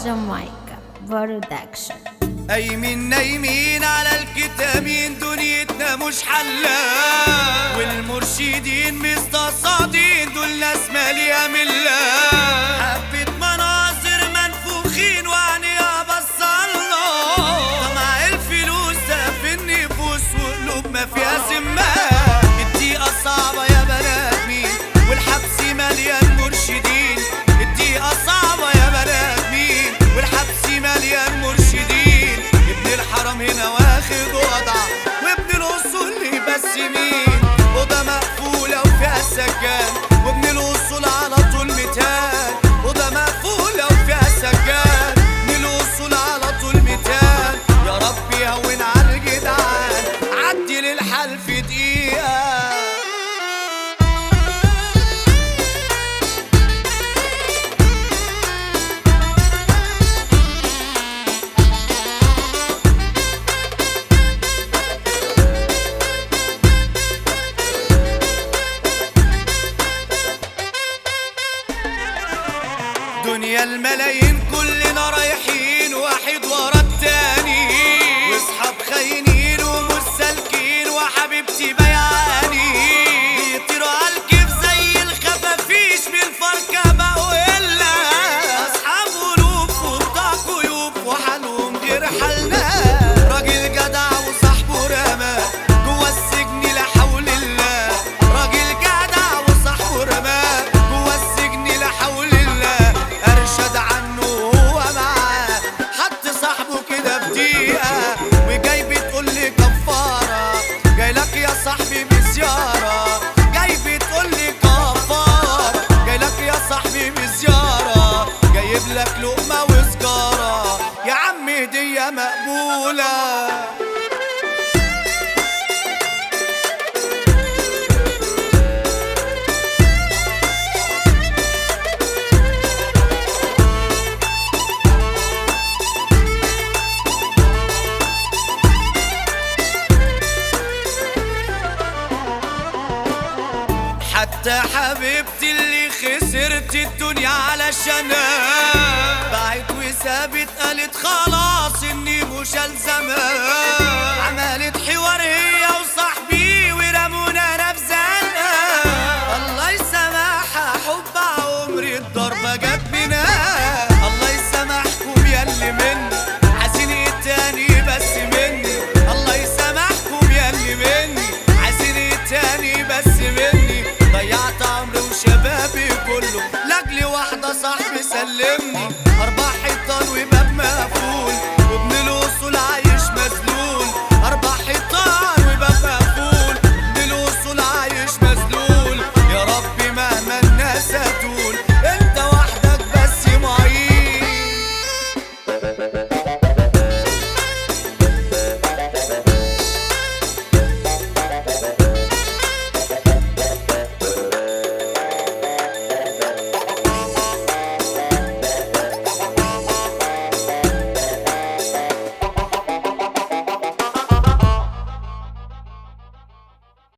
جامايكا برودكشن. قايمين نايمين على الكتامين، دنيتنا مش حلة، والمرشدين مستصادين دول ناس مالية ملة. حبة مناظر منفوخين وعنيها بصلنا، طمع الفلوس في النفوس وقلوب ما فيها ذمة. الدقيقة صعبة يا بنات مين، والحبس مليان مرشدين. الدقيقة صعبة يا بنات مين، والحبس مليان مرشدين. ابن الحرم هنا واخد وضع، وابن الأصول ليه بس مين. أوضة مقفولة وفيها سجان، وابن الأصول على طول متهان. أوضة مقفولة وفيها سجان، ابن الأصول على طول متهان. يا رب يهون على الجدعان، عدي للحل في دقيقة. دنيا الملايين كلنا رايحين واحد ورا التاني، واصحاب خاينين ومش سالكين وحبيبتي بيعاني. بيطيروا عالكيف زي الخفافيش بالفركة بقوا إلا أصحاب قلوب وبتاع كيوب وحالهم غير حالنا. راجل جدع وصاحبه رمى جوا السجن لا حول الله. راجل جدع وصاحبه رمى جوا السجن لا حول الله. ارشد عنه وهو معاه، حط صاحبه كده في دقيقة، وجاي بتقول لي كفارة. جاي لك يا صاحبي بزيارة، جاي بتقول لي كفارة. جاي لك يا صاحبي بزيارة، جايب لك لقمة وسجارة. يا عم هدية مقبولة. حتى حبيبتي اللي خسرت الدنيا علشانها باعت وسابت، قالت خلاص اني مش الزمها. عملت حوار هي وصاحبي ورمونا انا في زنقه. الله يسامحها حب عمري الضربه جت منها. الله يسامحكم ياللي مني عايزين ايه تاني بس مني. الله يسامحكم ياللي مني عايزين ايه تاني بس مني. ضيعت عمري وشبابي كله لاجل واحدة صاحبي سلمني. 4 حيطان وباب مقفول، وابن الأصول عايش